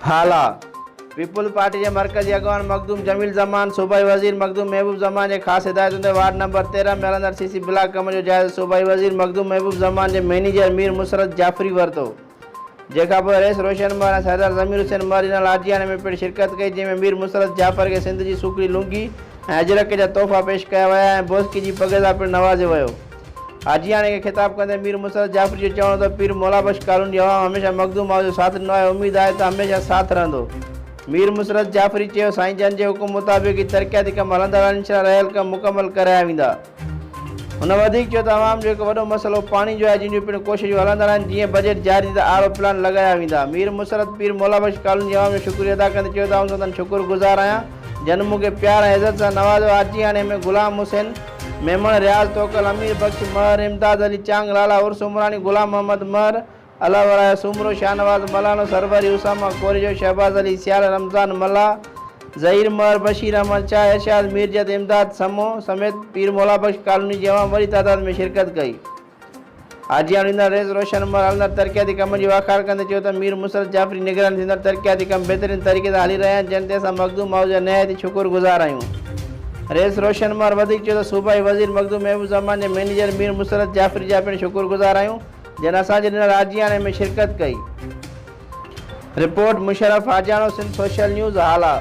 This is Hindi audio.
हाला पीपुल्स पार्टी के मरकजी अगवान मखदूम जमील जमान सूबाई वजीर मखदूम महबूब जमान के खास हिदायत वार्ड नंबर 13 में हलंदड़ सीसी ब्लॉक कम जो जायज़ो सूबाई वजीर मखदूम महबूब जमान के मैनेजर मीर मुसरत जाफरी वरतो जेका पोइ रेस रोशन मर ऐं सरदार ज़मीर हुसैन मर इन आजियाने में पिणु शिरकत कई जंहिंमें मीर मुसरत जाफर के सिंध की सूकड़ी लुंगी ऐं अजरक जा तोहफ़ा पेश कया विया ऐं बोस्की की पग सां पिणु नवाज़ियो वियो। आजियाने के खिताब कंदे मीर मुसरत जाफरी जो चवणो त पीर मौलाबख्श कालून जो अवाम हमेशा मखदूम जो साथ ॾिनो आहे, उम्मीद आहे त हमेशा साथ रहंदो। मीर मुसरत जाफरी चयो साईं जन के हुकुम मुताबिक तरक्याती कम हलंदा रहनि, इंशाअल्लाह रहियल कम मुकमल कराया वेंदा। हुन वधीक चयो त अवाम जो हिकु वॾो मसइलो पानी जो आहे, जिन जूं पिणु कोशिशूं हलंदा रहनि, जीअं बजट जारी त आरो प्लान लॻाया वेंदा। मीर मुसरत पीर मौलाबख्श कालून जे अवाम जो शुक्रिया अदा कंदे चयो त आउं संदन शुक्रगुज़ार आहियां जन मूंखे प्यार ऐं इज़त सां नवाज़ो। आजियाने में गुलाम हुसैन मेमण रियाज़ तोकल अमीर बख्श महर इमदाद अली चांग लाला उर्स उमरानी गुलाम मोहम्मद महर अलावरा सुमरो शाहनवाज मलानो सरवरी उसामा कोरिजो शहबाज अली सियाल रमज़ान मल्ला ज़हीर महर बशीर अहमद शाह इरशाद मीरजत इमदाद समो समेत पीर मौलाबख्श कालोनी जी अवाम वॾी तादाद में शिरकत कई। आजियान रेस रोशन महर हलंदड़ तरक्याती कम जी वाखार कंदे चयो त मीर मुसरत जाफरी निगरानी थींदड़ तरक्याती कम बहितरीन तरीक़े सां हली रहिया आहिनि, जंहिं ते असां मखदूम हाउस जा नहायती शुक्रगुज़ार आहियूं। रेस रोशन महर वधीक चयो त सूबाई वज़ीर मखदूम महबूब ज़मान के मैनेजर मीर मुसरत जाफरी जा पिणु शुक्रगुज़ार आहियूं जन असांजे ॾिनल आजियाने में शिरकत कई। रिपोर्ट मुशरफ आजानो सिंध सोशल न्यूज़ हाला।